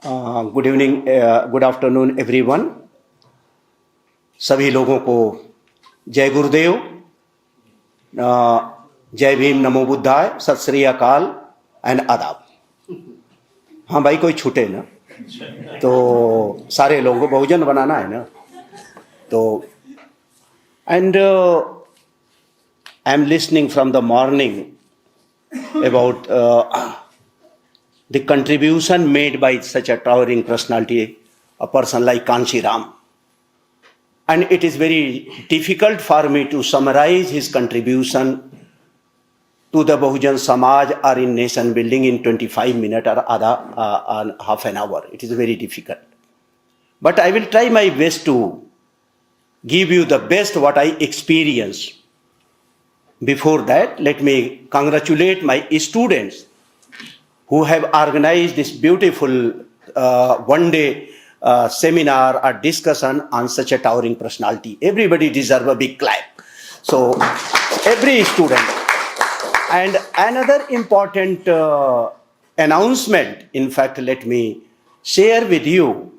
Good evening, good afternoon everyone. सभी लोगों को जय गुरुदेव, जय भीम, नमो बुद्धाय, सत श्री अकाल एंड आदाब। हाँ भाई, कोई छूटे ना तो सारे लोगों को बहुजन बनाना है ना। तो and I am listening from the morning about the contribution made by such a towering personality, a person like Kanshi Ram. And it is very difficult for me to summarize his contribution to the Bahujan Samaj or in nation building in 25 minutes or half an hour. It is very difficult. But I will try my best to give you the best what I experienced. Before that, let me congratulate my students who have organized this beautiful one-day seminar or discussion on such a towering personality. Everybody deserves a big clap. So, every student. And another important announcement, in fact, let me share with you.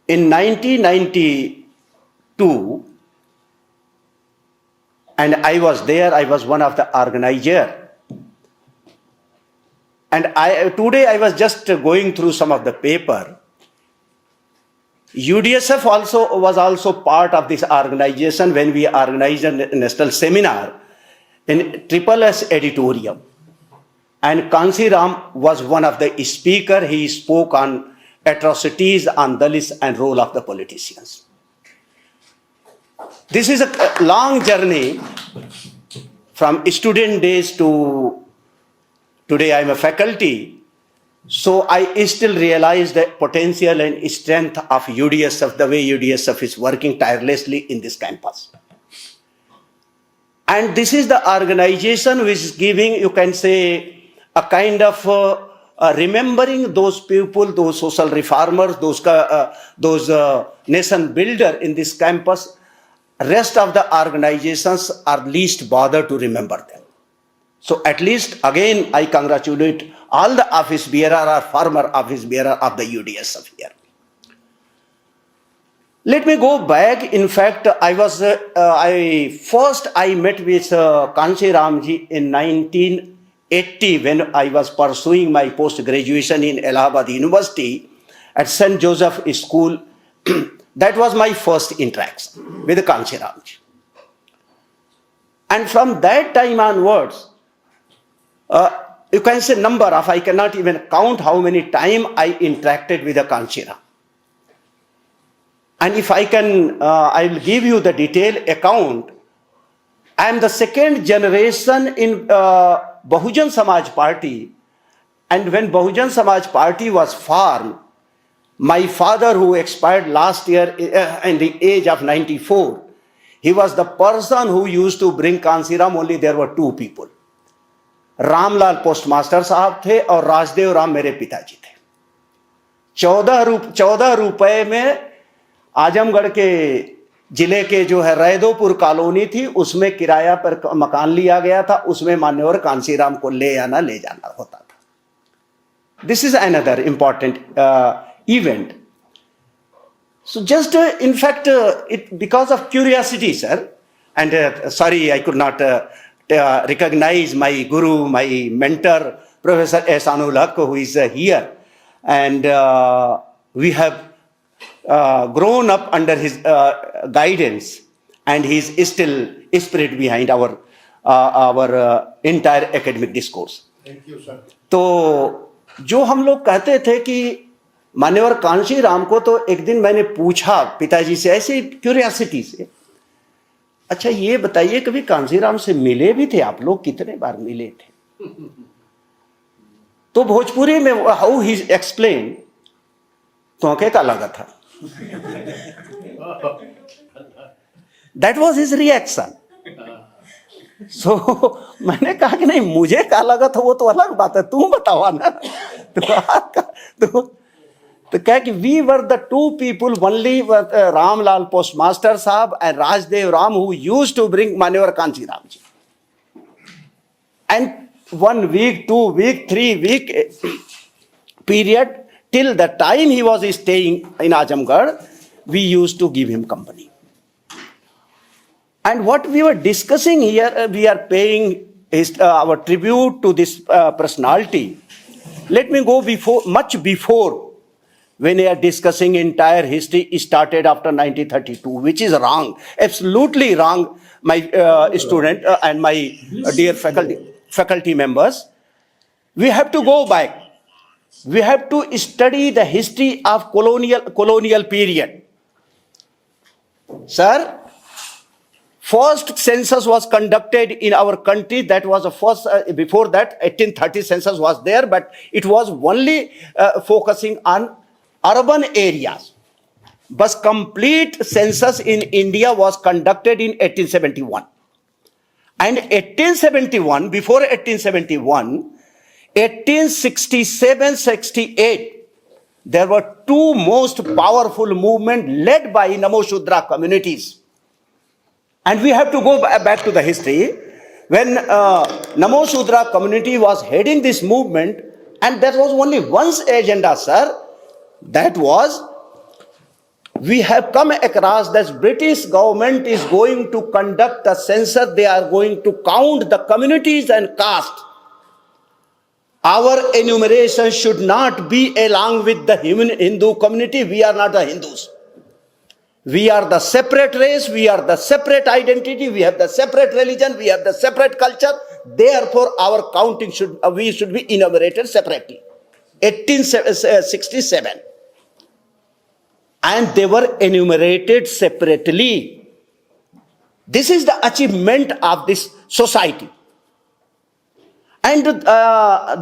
In 1992, and I was there, I was one of the organizers. And today I was just going through some of the paper. UDSF was also part of this organization when we organized a national seminar in Triple S Auditorium. And Kanshi Ram was one of the speakers. He spoke on atrocities on Dalits and role of the politicians. This is a long journey from student days to today I am a faculty. So I still realize the potential and strength of UDSF, the way UDSF is working tirelessly in this campus. And this is the organization which is giving, you can say, a kind of remembering those people, those social reformers, those nation builder in this campus. Rest of the organizations are least bothered to remember them. So at least again I congratulate all the office bearer or former office bearer of the UDSF here. Let me go back. In fact, I met with Kanshi Ramji in 1980 when I was pursuing my post-graduation in Allahabad University at St. Joseph School. That was my first interaction with Kanshi Ramji. And from that time onwards, you can say number of, I cannot even count how many times I interacted with the Kanshi Ram. And if I can, I will give you the detailed account. I am the second generation in Bahujan Samaj Party. And when Bahujan Samaj Party was formed, my father, who expired last year in the age of 94, he was the person who used to bring Kanshi Ram. Only there were two people. Ramlal postmaster साहब थे और राजदेव राम मेरे पिताजी थे। 14 रुपए में आजमगढ़ के जिले के जो है रैदोपुर कॉलोनी थी, उसमें किराया पर मकान लिया गया था। उसमें मान्यवर कांसी राम को ले आना ले जाना होता था। This is another important event. So just in fact, because of curiosity, sir, and sorry I could not recognize my guru, my mentor, Professor Ehsanul Haq, who is here, and we have grown up under his guidance, and he is still spirit behind our entire academic discourse. Thank you, sir. तो जो हम लोग कहते थे कि मान्यवर कांशी राम को, तो एक दिन मैंने पूछा पिताजी से ऐसे क्यूरियोसिटी से, अच्छा ये बताइए कभी कांशी राम से मिले भी थे आप लोग, कितने बार मिले थे? तो भोजपुरी में हाउ ही एक्सप्लेन, तो क्या लगा था, दैट वाज हिज रिएक्शन. सो मैंने कहा कि नहीं, मुझे क्या लगा था वो तो अलग बात है, तू बतावा ना. तो क्या कि we were the two people only, Ramlal postmaster साहब and Rajdev Ram, who used to bring मान्यवर Kanshi Ram ji. And 1 week, 2 week, 3 week period till the time he was staying in Azamgarh, we used to give him company. And what we were discussing here, we are paying our tribute to this personality. Let me go much before, when we are discussing entire history started after 1932, which is wrong, absolutely wrong, my student and my dear faculty members. We have to go back. We have to study the history of colonial period. Sir, first census was conducted in our country. That was the first, before that 1830 census was there, but it was only focusing on urban areas. But complete census in India was conducted in 1871. And 1871, before 1871, 1867-68, there were two most powerful movements led by Namo Shudra communities. And we have to go back to the history. When Namo Shudra community was heading this movement, and there was only one agenda, sir, that was, we have come across that British government is going to conduct a census. They are going to count the communities and caste. Our enumeration should not be along with the Hindu community. We are not the Hindus. We are the separate race. We are the separate identity. We have the separate religion. We have the separate culture. Therefore, our counting we should be enumerated separately. 1867. And they were enumerated separately. This is the achievement of this society. And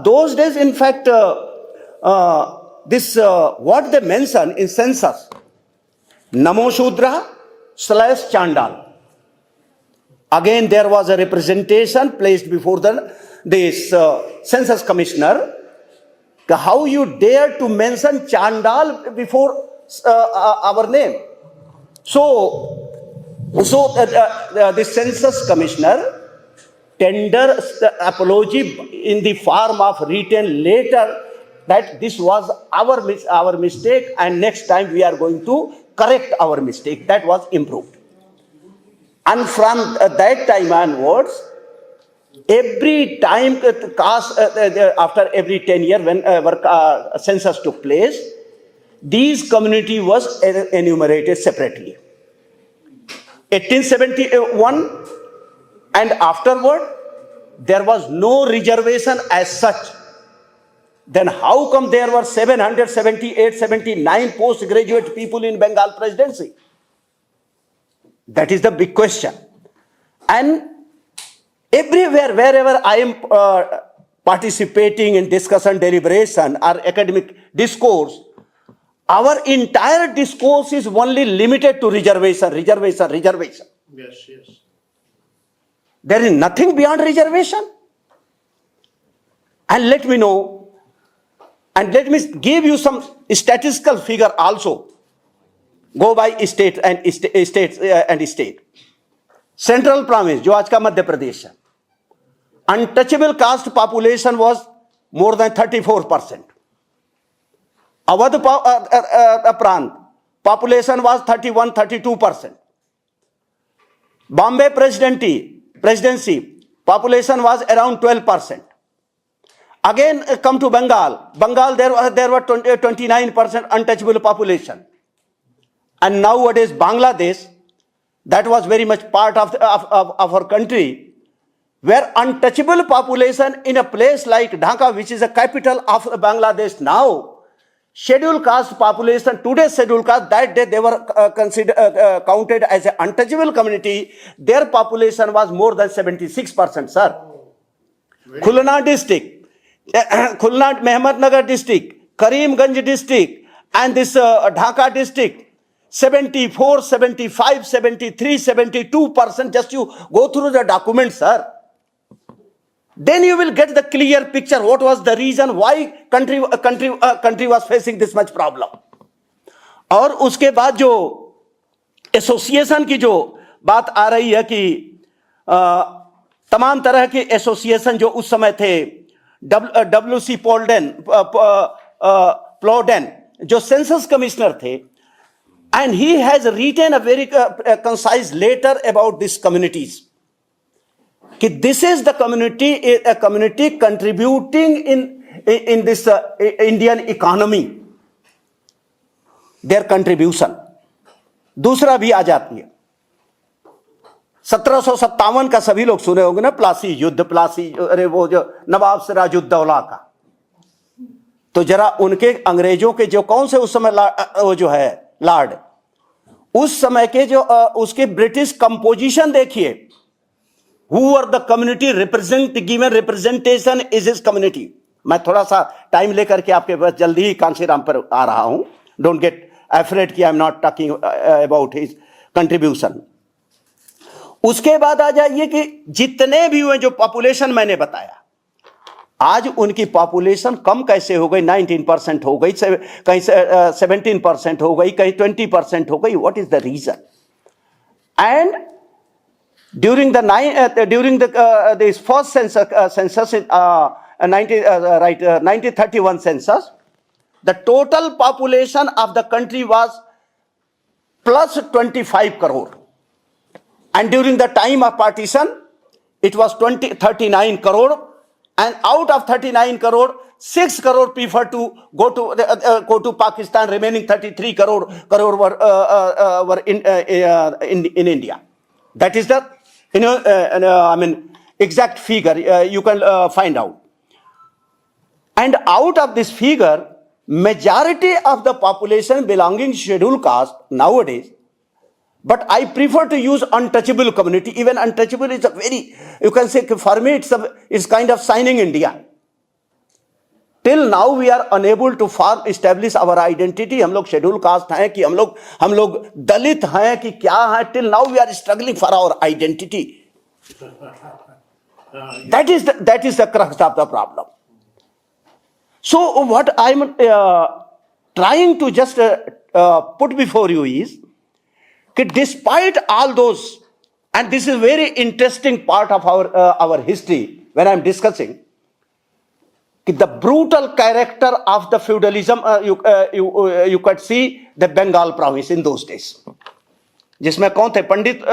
those days, in fact, what they mention in census, Namo Shudra / Chandal. Again, there was a representation placed before this census commissioner. How you dare to mention Chandal before our name? So the census commissioner tender apology in the form of written letter that this was our mistake, and next time we are going to correct our mistake. That was improved. And from that time onwards, every time after every 10 years when our census took place, these community was enumerated separately. 1871 and afterward, there was no reservation as such. Then how come there were 778, 79 postgraduate people in Bengal presidency? That is the big question. And everywhere, wherever I am participating in discussion, deliberation, or academic discourse, our entire discourse is only limited to reservation. Yes, yes. There is nothing beyond reservation. And let me know, and let me give you some statistical figure also. Go by state and state. Central province, जो आज का मध्य प्रदेश है, untouchable caste population was more than 34%. Awadh Prant population was 31-32%. Bombay presidency population was around 12%. Again, come to Bengal. There were 29% untouchable population. And nowadays, Bangladesh, that was very much part of our country, where untouchable population in a place like Dhaka, which is the capital of Bangladesh now, scheduled caste population, today's scheduled caste, that day they were counted as an untouchable community. Their population was more than 76%, sir. Khulna district, Khulna Mehmetnagar district, Karimganj district, and this Dhaka district, 74, 75, 73, 72%. Just you go through the documents, sir. Then you will get the clear picture. What was the reason why country was facing this much problem? और उसके बाद जो association की जो बात आ रही है कि तमाम तरह के एसोसिएशन जो उस समय थे, WC Polden, प्लोडेन, जो सेंसस कमिश्नर थे, and he has written a very concise letter about these communities. कि this is the community, a community contributing in this Indian economy, their contribution. दूसरा भी आ जाती है, 1757 का सभी लोग सुने होंगे ना, प्लासी युद्ध, प्लासी, अरे वो जो नवाब सिराजुद्दौला का, तो जरा उनके अंग्रेजों के जो कौन से उस समय वो जो है लॉर्ड, उस समय के जो उसके ब्रिटिश कंपोजिशन देखिए, who are the community represent, given representation is his community. मैं थोड़ा सा टाइम लेकर के आपके पास जल्दी ही कांशीराम पर आ रहा हूं, डोंट गेट अफ्रेड कि I am not talking about his contribution. उसके बाद आ जाइए कि जितने भी हुए जो पॉपुलेशन मैंने बताया, आज उनकी पॉपुलेशन कम कैसे हो गई, 19% हो गई, कहीं 17% हो गई, कहीं 20% हो गई. What is the reason? And during this first census in 1931 census, the total population of the country was plus 25 crore, and during the time of partition it was 39 crore, and out of 39 crore 6 crore prefer to go to Pakistan, remaining 33 crore were in India. That is the exact figure you can find out. And out of this figure, majority of the population belonging to scheduled caste nowadays, but I prefer to use untouchable community. Even untouchable is a very, you can say, for me it's kind of signing India. Till now we are unable to establish our identity. हम लोग scheduled caste हैं कि हम लोग दलित हैं कि क्या हैं? Till now we are struggling for our identity. That is the crux of the problem. So what I am trying to just put before you is that despite all those, and this is very interesting part of our history when I am discussing, the brutal character of the feudalism, you could see the Bengal province in those days, जिसमें कौन थे पंडित,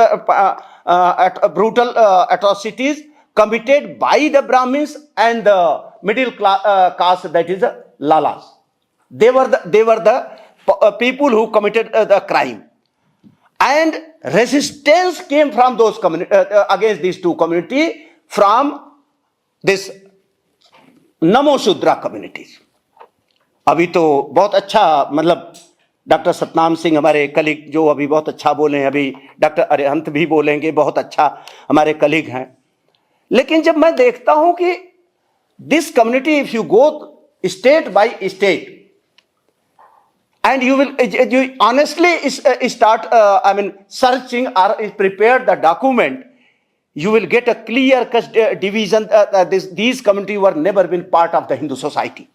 brutal atrocities committed by the Brahmins and the middle caste, that is the Lalas. They were the people who committed the crime, and resistance came from those against these two communities from this NaMo शूद्रा communities. अभी तो बहुत अच्छा, मतलब doctor Satnam Singh हमारे colleague जो अभी बहुत अच्छा बोले हैं, अभी डॉक्टर अरिहंत भी बोलेंगे, बहुत अच्छा हमारे कलीग हैं. लेकिन जब मैं देखता हूं कि this community, if you go state by state and you honestly start searching or prepare the document, you will get a clear division. These communities were never been part of the Hindu society.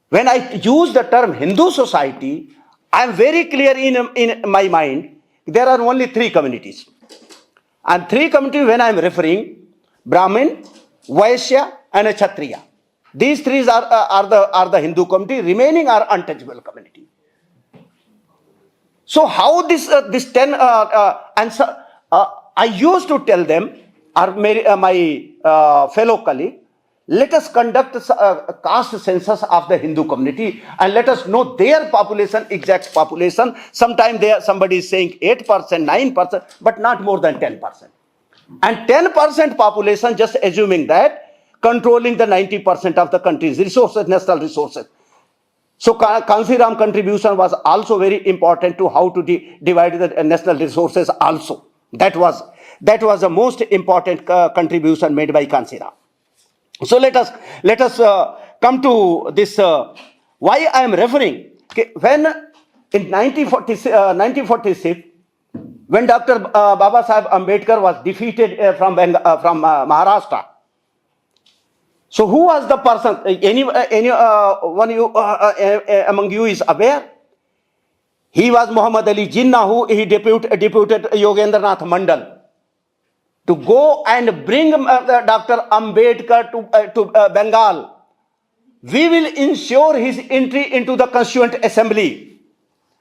When I use the term Hindu society, I am very clear in my mind, there are only three communities. And three communities when I am referring, Brahmin, Vaishya and a Kshatriya. These three are the Hindu community, remaining are untouchable community. So how this 10 answer, I used to tell them, or my fellow colleague, let us conduct a caste census of the Hindu community and let us know their population, exact population. Sometimes somebody is saying 8%, 9%, but not more than 10%. And 10% population, just assuming that, controlling the 90% of the country's resources, national resources. So Kansiram contribution was also very important to how to divide the national resources also. That was the most important contribution made by Kansiram. So let us come to this. Why I am referring? When in 1946, when Dr. Baba Saheb Ambedkar was defeated from Maharashtra. So who was the person? Anyone among you is aware? He was Muhammad Ali Jinnah, who he deputed Yogendranath Mandal to go and bring Dr. Ambedkar to Bengal we will ensure his entry into the Constituent Assembly.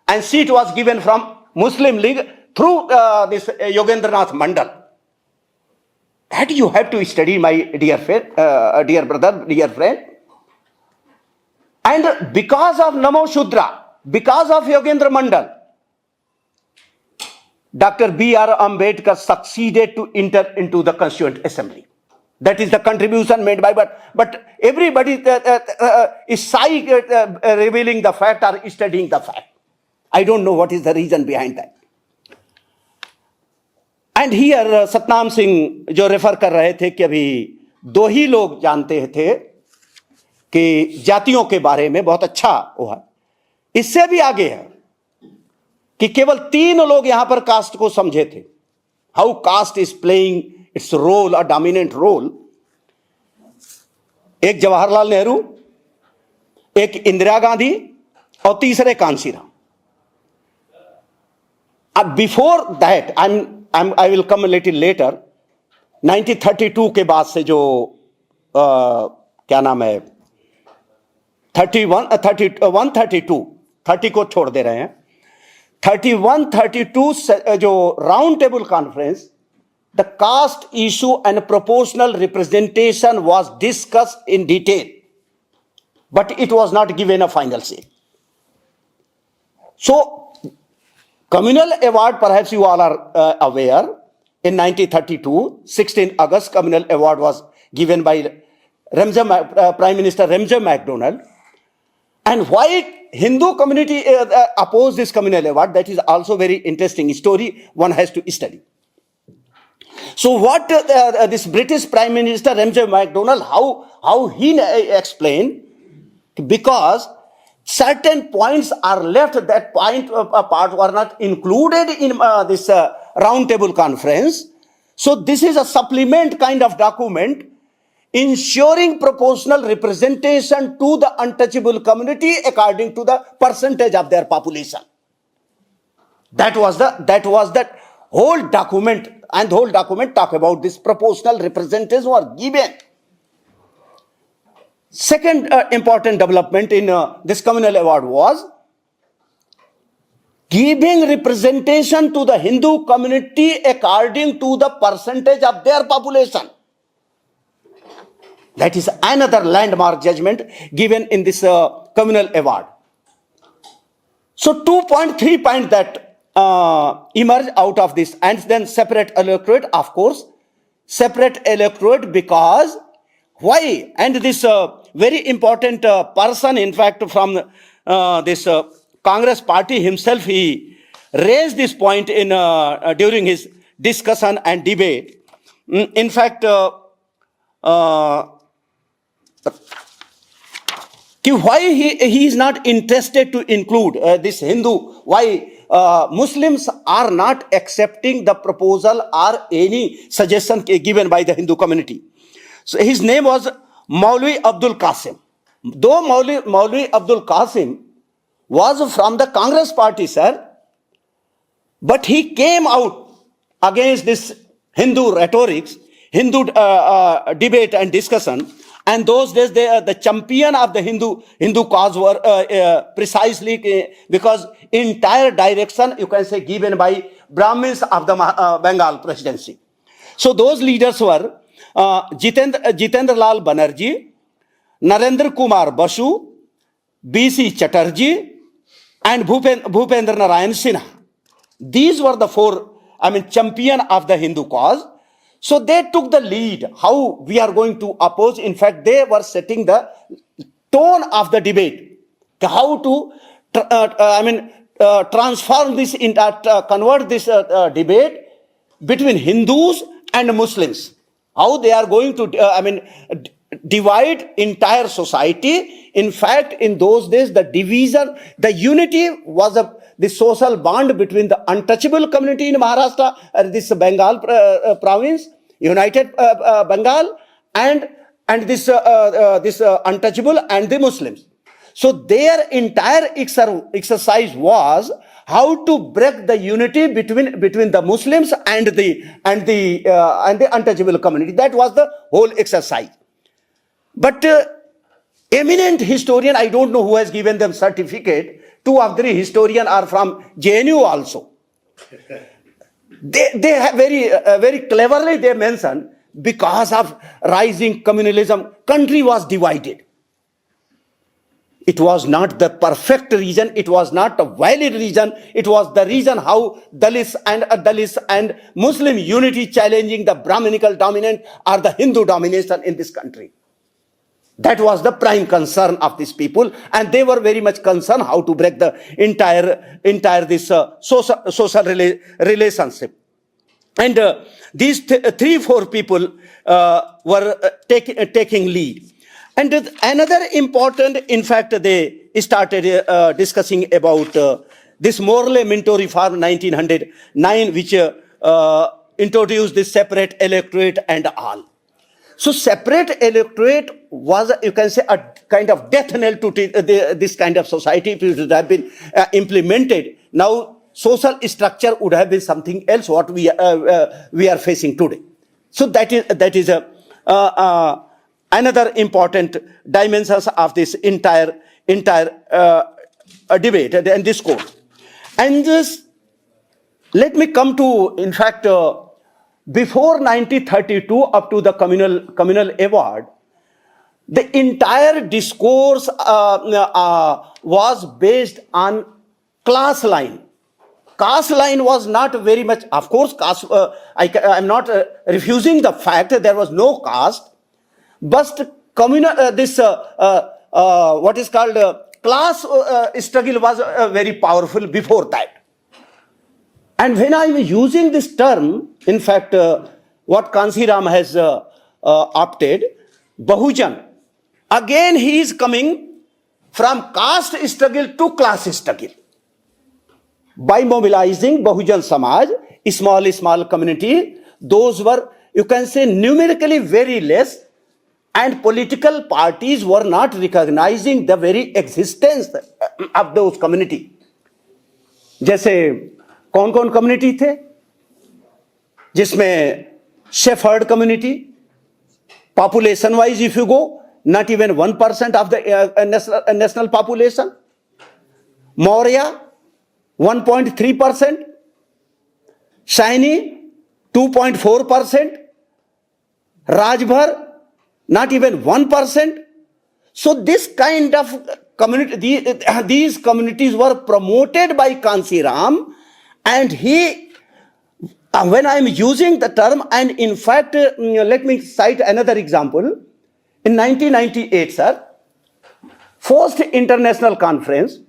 And seat was given from Muslim League through this Yogendranath Mandal. That you have to study, my dear friend, dear brother, dear friend. And because of Namo Shudra, because of Yogendra Mandal, Dr. B.R. Ambedkar succeeded to enter into the Constituent Assembly. That is the contribution made by, but everybody is shy revealing the fact or studying the fact. I don't know what is the reason behind that. And here Satnam Singh जो refer कर रहे थे कि अभी दो ही लोग जानते थे कि जातियों के बारे में बहुत अच्छा हुआ, इससे भी आगे है कि केवल 3 लोग यहां पर कास्ट को समझे थे. How caste is playing its role, a dominant role. एक जवाहरलाल नेहरू, एक इंदिरा गांधी और तीसरे कांशीराम. अब before that I will come little letter. 1932 के बाद से जो क्या नाम है 30 को छोड़ दे रहे हैं. 32 जो round table conference, the caste issue and proportional representation was discussed in detail, but it was not given a final say. So, communal award, perhaps you all are aware, in 1932, 16 August, communal award was given by Prime Minister Ramsay MacDonald. And why Hindu community opposed this communal award, that is also very interesting story one has to study. So what this British Prime Minister Ramsay MacDonald, how he explained, because certain points are left, that part were not included in this round table conference. So this is a supplement kind of document ensuring proportional representation to the untouchable community according to the percentage of their population. That was that whole document, and the whole document talk about this proportional representation were given. Second important development in this communal award was giving representation to the Hindu community according to the percentage of their population. That is another landmark judgment given in this communal award. So 2.3 points that emerge out of this, and then separate electorate, of course, separate electorate because why? And this very important person, in fact, from this Congress party himself, he raised this point in during his discussion and debate. In fact, why he is not interested to include this Hindu, why Muslims are not accepting the proposal or any suggestion given by the Hindu community. So his name was Maulvi Abdul Qasim. Though Maulvi Abdul Qasim was from the Congress party, sir, but he came out against this Hindu rhetorics, Hindu debate and discussion. And those days, the champion of the Hindu cause were precisely because entire direction, you can say, given by Brahmins of the Bengal presidency. So those leaders were Jitendra Lal Banerjee, Narendra Kumar Basu, B.C. Chatterjee, and Bhupendra Narayan Sinha. These were the four, champion of the Hindu cause. So they took the lead, how we are going to oppose. In fact, they were setting the tone of the debate, how to transform this, convert this debate between Hindus and Muslims, how they are going to, divide entire society. In fact, in those days, the division, the unity was the social bond between the untouchable community in Maharashtra, this Bengal province, United Bengal, and this untouchable and the Muslims. So their entire exercise was how to break the unity between the Muslims and the untouchable community. That was the whole exercise. But eminent historian, I don't know who has given them certificate. 2 of 3 historians are from JNU also. They have very cleverly they mention, because of rising communalism, country was divided. It was not the perfect reason, it was not a valid reason, it was the reason how Dalits and Muslim unity challenging the Brahminical dominant or the Hindu domination in this country. That was the prime concern of these people, and they were very much concerned how to break the entire this social relationship. And these 3-4 people were taking lead. And another important, in fact, they started discussing about this Morley-Minto reform 1909, which introduced this separate electorate and all. So separate electorate was, you can say, a kind of death knell to this kind of society. If it would have been implemented, now social structure would have been something else what we are facing today. So that is another important dimensions of this entire debate and discourse. And this, let me come to, in fact, before 1932 up to the communal award, the entire discourse was based on class line. Caste line was not very much, of course, caste, I am not refusing the fact that there was no caste, but what is called class struggle was very powerful before that. And when I am using this term, in fact, what Kansi Ram has opted, Bahujan, again he is coming from caste struggle to class struggle. By mobilizing Bahujan Samaj, small community, those were, you can say, numerically very less, and political parties were not recognizing the very existence of those community. जैसे कौन कौन community थे जिसमें shepherd community, population wise if you go, not even 1% of the national population. Maurya 1.3%, Shaini 2.4%, Rajbhar not even 1%. So this kind of community, these communities were promoted by Kansi Ram, and he, when I am using the term, and in fact, let me cite another example. In 1998, sir, first international conference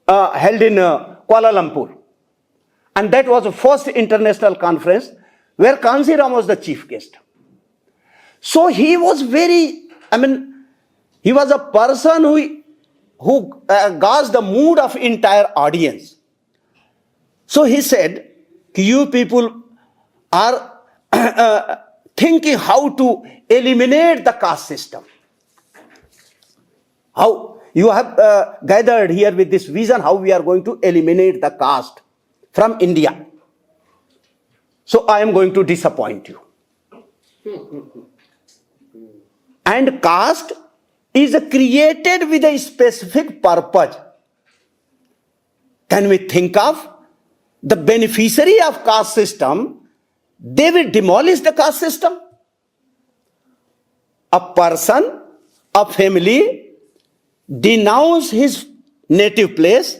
held in Kuala Lumpur, and that was the first international conference where Kansi Ram was the chief guest. So he was very, he was a person who gauged the mood of entire audience. So he said, you people are thinking how to eliminate the caste system. How you have gathered here with this vision how we are going to eliminate the caste from India. So I am going to disappoint you. And caste is created with a specific purpose. Can we think of the beneficiary of caste system? They will demolish the caste system. A person, a family, denounce his native place,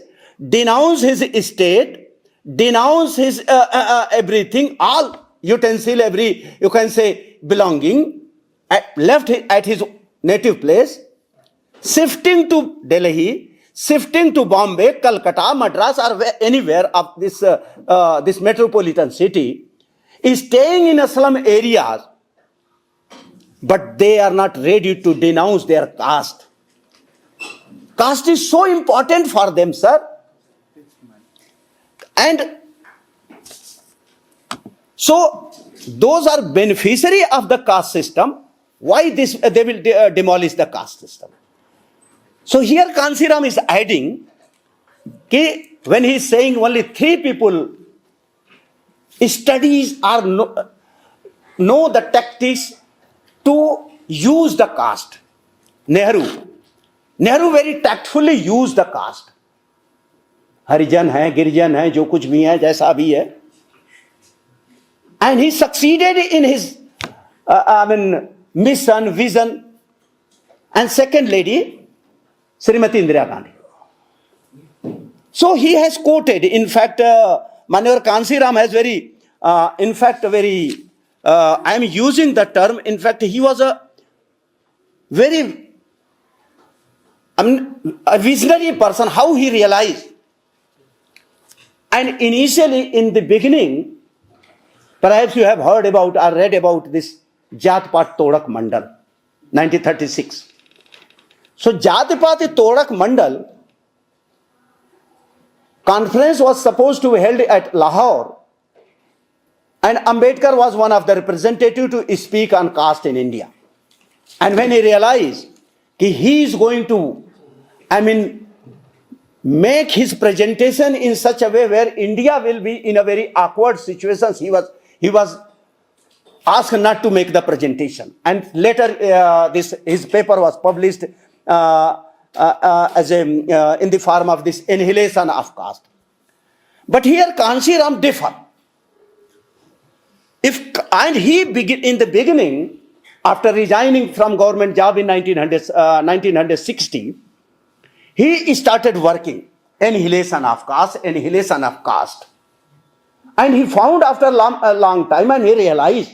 denounce his estate, denounce his everything, all utensil, every, you can say, belonging, left at his native place, shifting to Delhi, shifting to Bombay, Calcutta, Madras, or anywhere of this metropolitan city, is staying in a slum areas, but they are not ready to denounce their caste. Caste is so important for them, sir. And so those are beneficiary of the caste system. Why this? They will demolish the caste system. So here Kansi Ram is adding, when he is saying only 3 people studies or know the tactics to use the caste. Nehru very tactfully used the caste. हरिजन है, गिरिजन है, जो कुछ भी है, जैसा भी है. And he succeeded in his, mission, vision. And second lady, Srimati Indira Gandhi. So he has quoted, in fact, Manohar Kansiram has very, I am using the term, in fact, he was a very, a visionary person, how he realized. And initially, in the beginning, perhaps you have heard about or read about this Jat Pat Todak Mandal, 1936. So Jat Pat Todak Mandal conference was supposed to be held at Lahore, and Ambedkar was one of the representatives to speak on caste in India. And when he realized that he is going to, make his presentation in such a way where India will be in a very awkward situation, he was asked not to make the presentation. And later, his paper was published in the form of this annihilation of caste. But here Kansiram differ. And he in the beginning, after resigning from government job in 1960, he started working annihilation of caste. And he found after a long time, and he realized,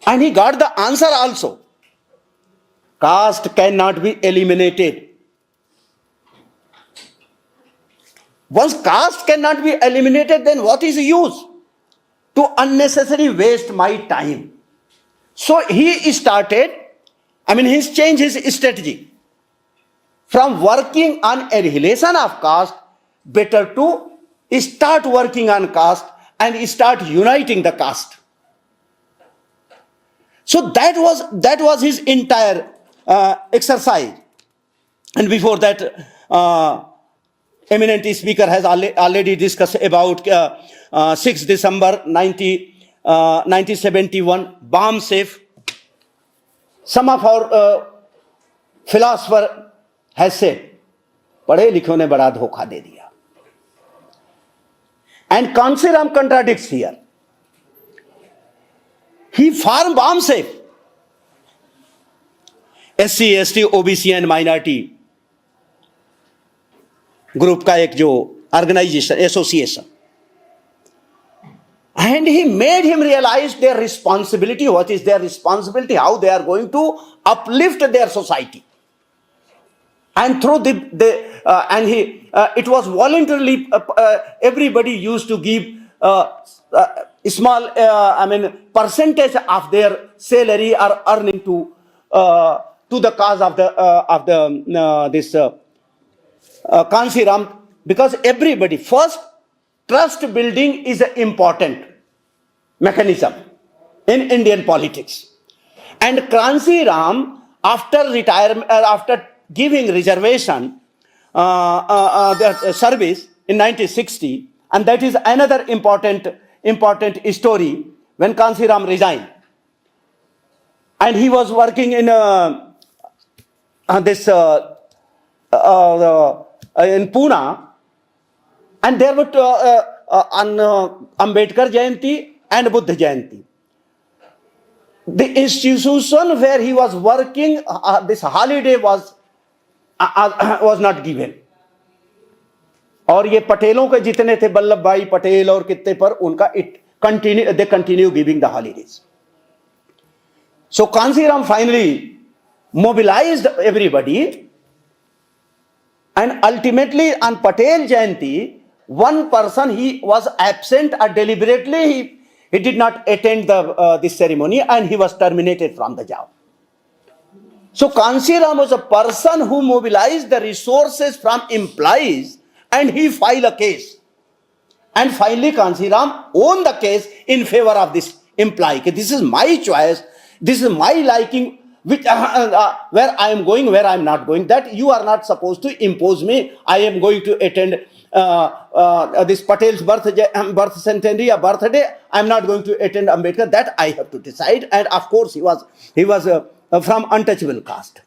and he got the answer also. Caste cannot be eliminated. Once caste cannot be eliminated, then what is the use? To unnecessarily waste my time. So he started, he's changed his strategy. From working on annihilation of caste, better to start working on caste and start uniting the caste. So that was his entire exercise. And before that, eminent speaker has already discussed about 6 December 1971, bomb safe. Some of our philosopher has said, पढ़े लिखों ने बड़ा धोखा दे दिया. And Kansiram contradicts here. He formed bomb safe. SC, ST, OBC and minority group का एक जो organization, association. And he made him realize their responsibility. What is their responsibility? How they are going to uplift their society. And through it was voluntarily, everybody used to give small, percentage of their salary or earning to the cause of this Kansiram, because everybody, first, trust building is an important mechanism in Indian politics. And Kansiram, after retirement, after giving reservation service in 1960, and that is another important story, when Kansiram resigned. And he was working in in Pune, and there were on Ambedkar Jayanti and Buddha Jayanti. The institution where he was working, this holiday was not given. और ये पटेलों के जितने थे, वल्लभ भाई पटेल और कितने पर, उनका they continue giving the holidays. So Kansiram finally mobilized everybody, and ultimately on Patel Jayanti, one person, he was absent, or deliberately he did not attend this ceremony, and he was terminated from the job. So Kansiram was a person who mobilized the resources from employees, and he filed a case. And finally Kansiram won the case in favor of this employee. This is my choice, this is my liking, which where I am going, where I am not going. That you are not supposed to impose me. I am going to attend this Patel's birth centenary or birthday, I'm not going to attend Ambedkar. That I have to decide. And of course, he was from untouchable caste.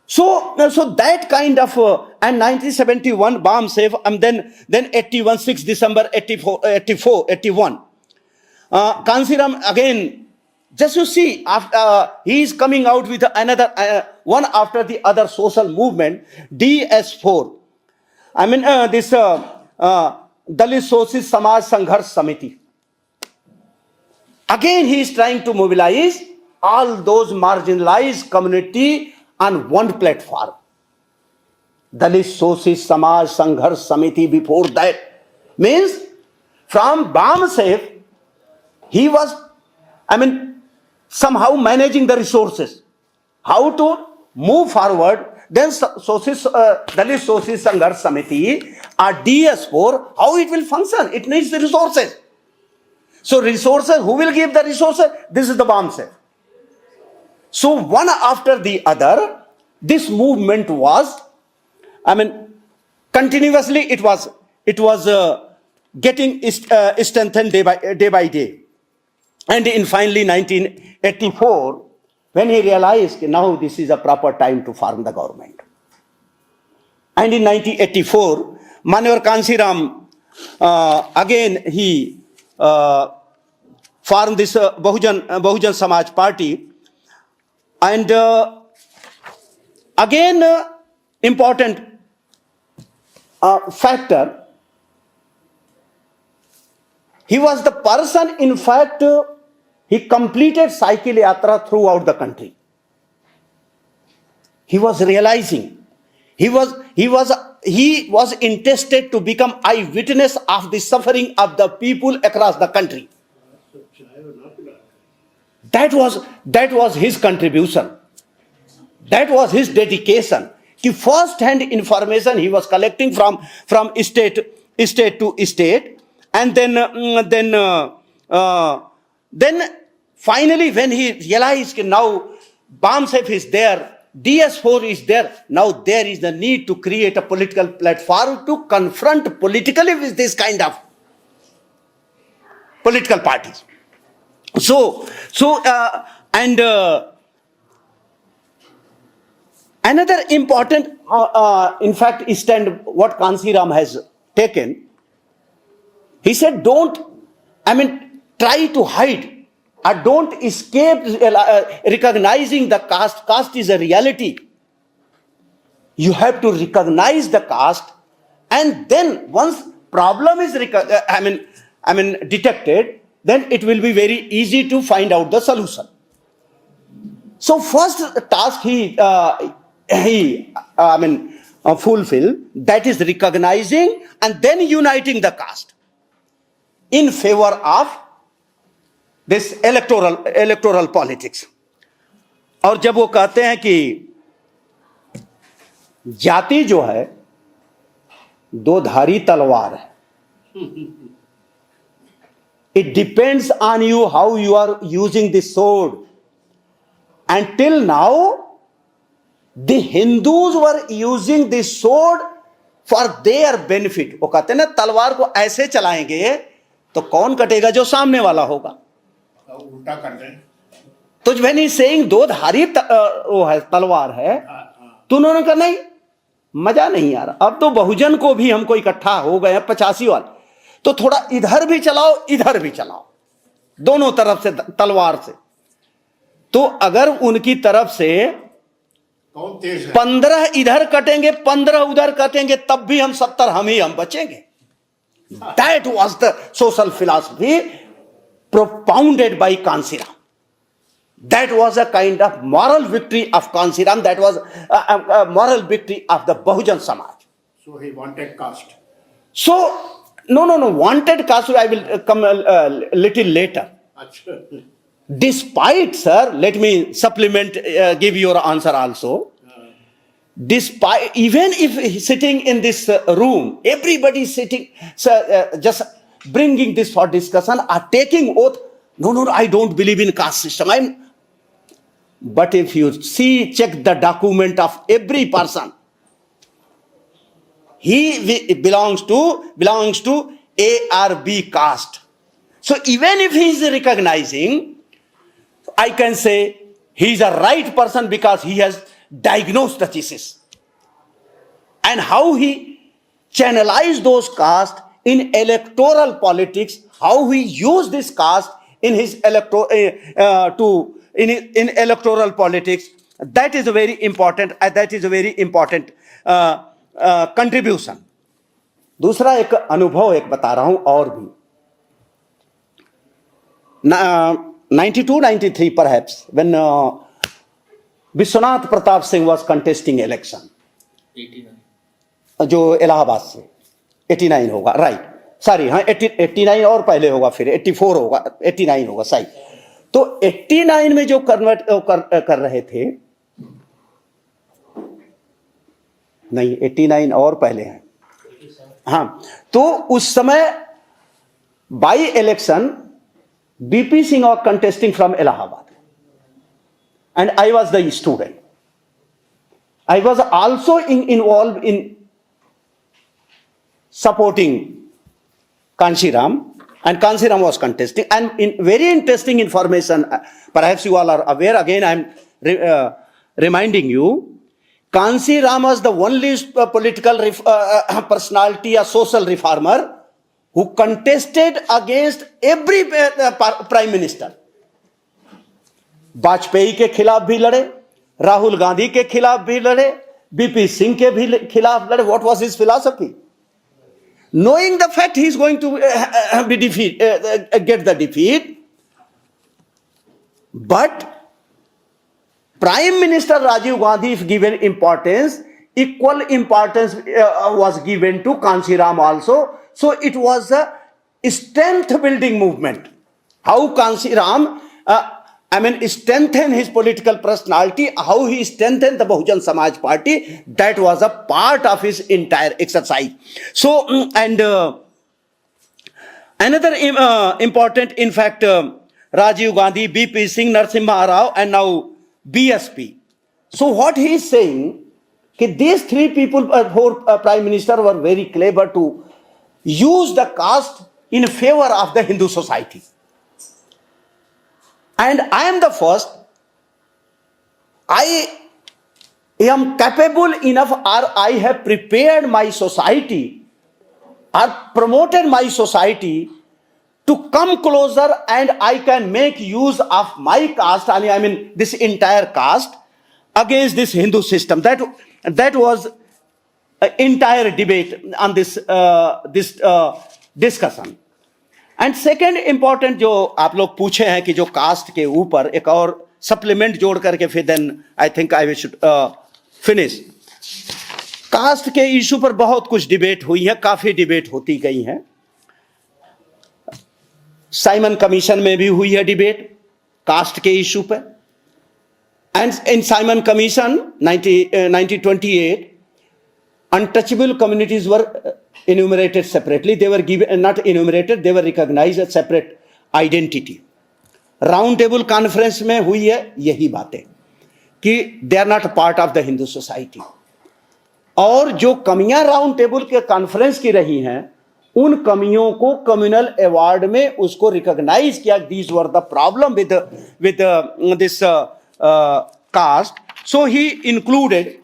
So that kind of and 1971 bomb safe, and then 81, 6 December 81. Kansiram again, just you see, after he is coming out with another one after the other social movement, DS4. I mean this Dalit Shoshiत Samaj Sangharsh Samiti. Again, he is trying to mobilize all those marginalized community on one platform. Dalit Shoshiत Samaj Sangharsh Samiti before that. Means from Bam Saif, he was, somehow managing the resources. How to move forward. Then Dalit Shoshiत Sangharsh Samiti or DS4, how it will function? It needs the resources. So resources, who will give the resources? This is the Bam Saif. So one after the other, this movement was, continuously it was getting strengthened day by day. And in finally 1984, when he realized now this is a proper time to form the government. And in 1984, Manohar Kansiram, again he formed this Bahujan Samaj Party. And again, important factor, he was the person, in fact, he completed Cycle Yatra throughout the country. He was realizing, he was interested to become eyewitness of the suffering of the people across the country. That was his contribution. That was his dedication. The first-hand information he was collecting from state to state, and then finally when he realized now Bam Saif is there, DS4 is there, now there is the need to create a political platform to confront politically with this kind of political parties. Another important, in fact, stand what Kansiram has taken. He said, try to hide or don't escape recognizing the caste. Caste is a reality. You have to recognize the caste, and then once problem is detected, then it will be very easy to find out the solution. So first task he fulfill, that is recognizing and then uniting the caste in favor of this electoral politics. और जब वो कहते हैं कि जाति जो है दो धारी तलवार है, it depends on you how you are using the sword. Until now, the Hindus were using the sword for their benefit. वो कहते हैं ना, तलवार को ऐसे चलाएंगे तो कौन कटेगा? जो सामने वाला होगा. उल्टा कर दें. तो when he saying दो धारी वो है, तलवार है, तो उन्होंने कहा नहीं, मजा नहीं आ रहा. अब तो बहुजन को भी हमको इकट्ठा हो गए 85 वाले, तो थोड़ा इधर भी चलाओ इधर भी चलाओ, दोनों तरफ से तलवार से. तो अगर उनकी तरफ से 15 इधर कटेंगे 15 उधर कटेंगे, तब भी हम 70 हम बचेंगे. That was the social philosophy propounded by Kansiram. That was a kind of moral victory of Kansiram. That was a moral victory of the Bahujan Samaj. So he wanted caste. So no, wanted caste I will come a little later. Achha. Despite, sir, let me supplement, give your answer also. Despite, even if sitting in this room, everybody sitting, just bringing this for discussion, are taking oath, no, I don't believe in caste system. But if you check the document of every person, he belongs to A or B caste. So even if he is recognizing, I can say he is a right person because he has diagnosed the thesis. And how he channelized those castes in electoral politics, how he used this caste in his in electoral politics, that is a very important contribution. दूसरा एक अनुभव एक बता रहा हूं और भी. 92-93 perhaps, when Vishwanath Pratap Singh was contesting election, 89 जो इलाहाबाद से 89 होगा, राइट, सॉरी, हाँ 89 और पहले होगा, फिर 84 होगा, 89 होगा, सही. तो 89 में जो कन्वर्ट कर रहे थे, नहीं 89 और पहले हैं, हाँ, तो उस समय बाई इलेक्शन बीपी सिंह और contesting from Allahabad, and I was the student. I was also involved in supporting Kanshiram, and Kanshiram was contesting. And in very interesting information, perhaps you all are aware, again I am reminding you, Kanshiram was the only political personality, a social reformer, who contested against every prime minister. Vajpayee के खिलाफ भी लड़े, राहुल गांधी के खिलाफ भी लड़े, BP Singh के भी खिलाफ लड़े. What was his philosophy? Knowing the fact he is going to be get the defeat, but Prime Minister Rajiv Gandhi, if given importance, equal importance was given to Kanshiram also. So it was a strength building movement. How Kanshiram strengthened his political personality, how he strengthened the Bahujan Samaj Party, that was a part of his entire exercise. So, and another important, in fact, Rajiv Gandhi, BP Singh, Narasimha Rao, and now BSP. So what he is saying, that these three people, four prime minister, were very clever to use the caste in favor of the Hindu society. And I am the first. I am capable enough, or I have prepared my society or promoted my society to come closer, and I can make use of my caste, I mean this entire caste, against this Hindu system. That was an entire debate on this discussion. And second important जो आप लोग पूछे हैं कि जो cast के ऊपर एक और सप्लीमेंट जोड़ करके फिर then I think I should finish. Caste के इशू पर बहुत कुछ डिबेट हुई है, काफी डिबेट होती गई है. साइमन कमीशन में भी हुई है डिबेट कास्ट के इशू पर. And in Simon commission 1928 untouchable communities were enumerated separately. They were given, not enumerated, they were recognized as separate identity. Round table conference में हुई है यही बातें कि they are not part of the Hindu society. और जो कमियां राउंड टेबल के कॉन्फ्रेंस की रही हैं, उन कमियों को कम्युनल अवार्ड में उसको रिकॉग्नाइज किया. These were the problem with this caste. So he included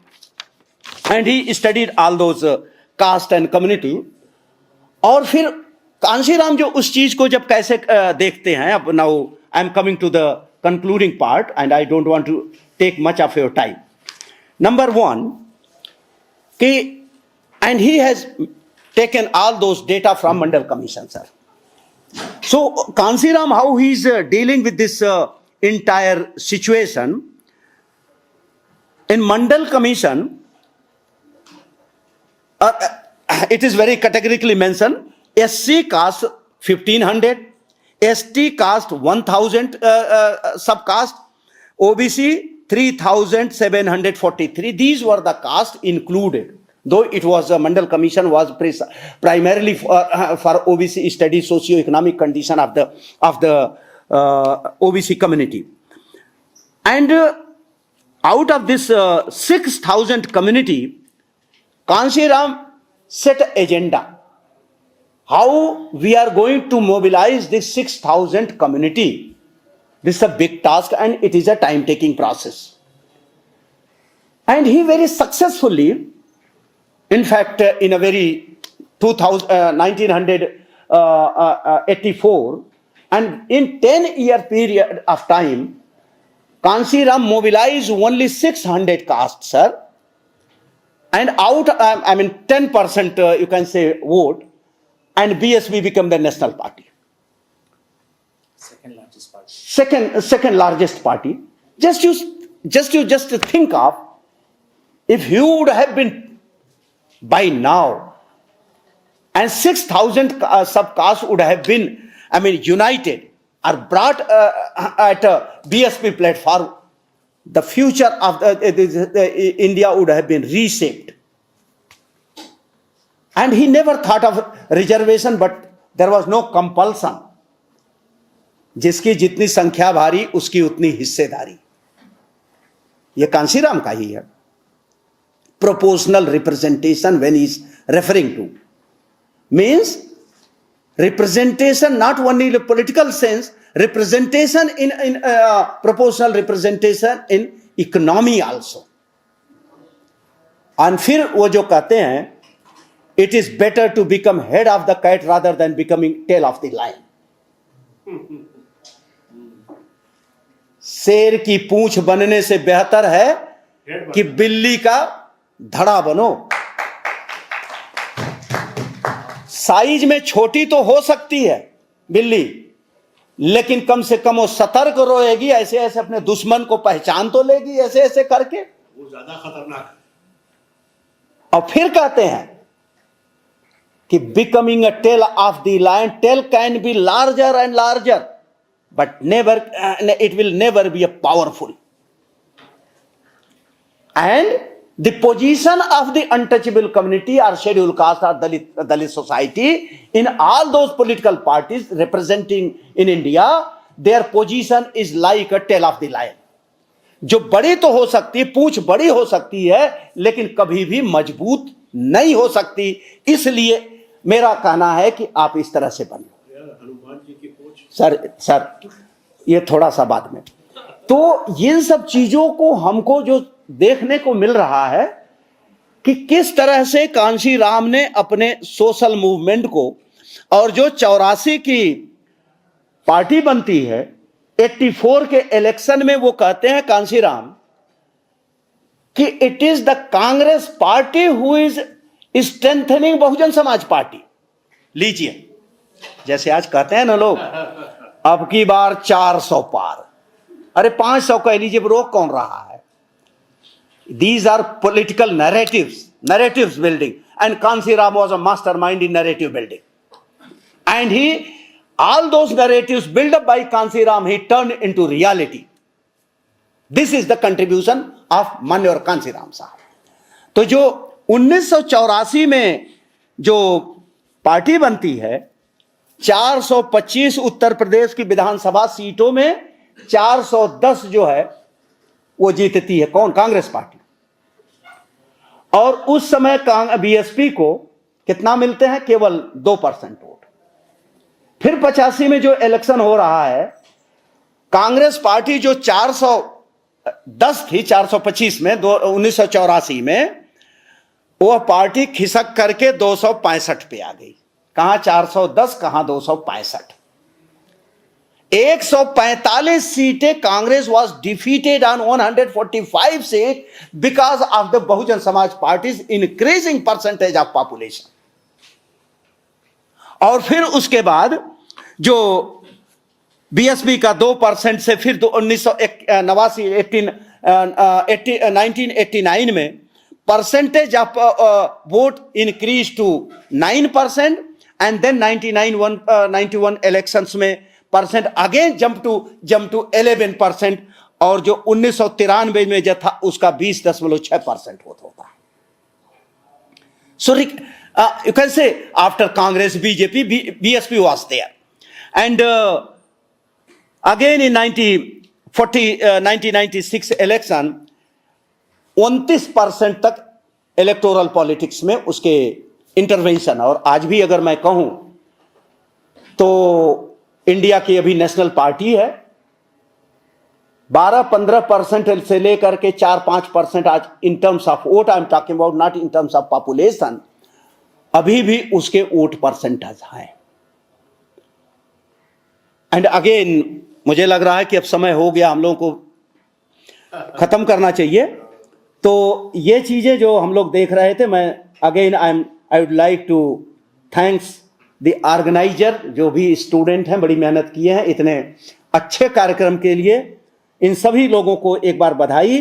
and he studied all those caste and community. और फिर कांशीराम जो उस चीज को जब कैसे देखते हैं, अब now I am coming to the concluding part and I don't want to take much of your time. Number one, and he has taken all those data from Mandal Commission, sir. So Kanshiram, how he is dealing with this entire situation in Mandal Commission. It is very categorically mentioned. SC caste 1500, ST caste 1000 subcaste, OBC 3743. These were the caste included. Though it was a Mandal Commission was primarily for OBC study socio-economic condition of the OBC community. And out of this 6,000 community, Kanshiram set an agenda. How we are going to mobilize this 6,000 community. This is a big task and it is a time-taking process. And he very successfully, in fact, in a very 1984, and in 10-year period of time, Kanshi Ram mobilized only 600 castes, sir. And out, 10% you can say vote, and BSP became the national party. Second largest party. Second largest party. Just think of, if you would have been by now, and 6,000 sub-castes would have been, united or brought at a BSP platform, the future of India would have been reshaped. And he never thought of reservation, but there was no compulsion. जिसकी जितनी संख्या भारी उसकी उतनी हिस्सेदारी, ये कांशीराम का ही है. Proportional representation, when he is referring to, means representation not only in a political sense, representation in proportional representation in economy also. And फिर वो जो कहते हैं, it is better to become head of the kite rather than becoming tail of the lion. शेर की पूंछ बनने से बेहतर है कि बिल्ली का धड़ा बनो. साइज में छोटी तो हो सकती है बिल्ली, लेकिन कम से कम वो सतर्क रहेगी, ऐसे ऐसे अपने दुश्मन को पहचान तो लेगी, ऐसे ऐसे करके. वो ज्यादा खतरनाक. और फिर कहते हैं कि becoming a tail of the lion, tail can be larger and larger, but it will never be a powerful. And the position of the untouchable community or scheduled caste or Dalit society in all those political parties representing in India, their position is like a tail of the lion. जो बड़ी तो हो सकती है, पूंछ बड़ी हो सकती है, लेकिन कभी भी मजबूत नहीं हो सकती. इसलिए मेरा कहना है कि आप इस तरह से बनो. हनुमान जी की पूछ. सर ये थोड़ा सा बाद में. तो इन सब चीजों को हमको जो देखने को मिल रहा है कि किस तरह से कांशी राम ने अपने सोशल मूवमेंट को, और जो 84 की पार्टी बनती है, 84 के इलेक्शन में वो कहते हैं कांशी राम कि it is the Congress party who is strengthening Bahujan Samaj party. लीजिए, जैसे आज कहते हैं ना लोग, अब की बार 400 पार. अरे 500 कह लीजिए, रोक कौन रहा है? These are political narratives building, and Kanshi Ram was a mastermind in narrative building. And all those narratives built up by Kanshi Ram, he turned into reality. This is the contribution of Manyur Kanshi Ram साहब. तो जो 1984 में जो party बनती है, 425 उत्तर प्रदेश की विधानसभा सीटों में 410 जो है वो जीतती है. कौन? कांग्रेस पार्टी. और उस समय बीएसपी को कितना मिलते हैं? केवल 2% वोट. फिर 85 में जो इलेक्शन हो रहा है, कांग्रेस पार्टी जो 410 थी, 425 में 1984 में, वह पार्टी खिसक करके 265 पे आ गई. कहां 410, कहां 265. 145 सीटें Congress was defeated on 145 seat because of the Bahujan Samaj party's increasing percentage of population. और फिर उसके बाद जो बीएसपी का 2% से फिर 1989 में percentage of vote increase to 9%, and then 91 elections में परसेंट अगेन जंप टू 11%, और जो 1993 में जो था उसका 20.6% होता है. So you can say after Congress, BJP, BSP was there, and again in 1996 election 29% तक इलेक्टोरल पॉलिटिक्स में उसके इंटरवेंशन। और आज भी अगर मैं कहूं तो इंडिया की अभी नेशनल पार्टी है, 12-15% से लेकर के 4-5% आज in terms of vote, I am talking about not in terms of population, अभी भी उसके वोट परसेंटेज है। एंड अगेन मुझे लग रहा है कि अब समय हो गया, हम लोगों को खत्म करना चाहिए। तो ये चीजें जो हम लोग देख रहे थे, मैं again I would like to thanks the organiser, जो भी स्टूडेंट हैं बड़ी मेहनत किए हैं इतने अच्छे कार्यक्रम के लिए। इन सभी लोगों को एक बार बधाई।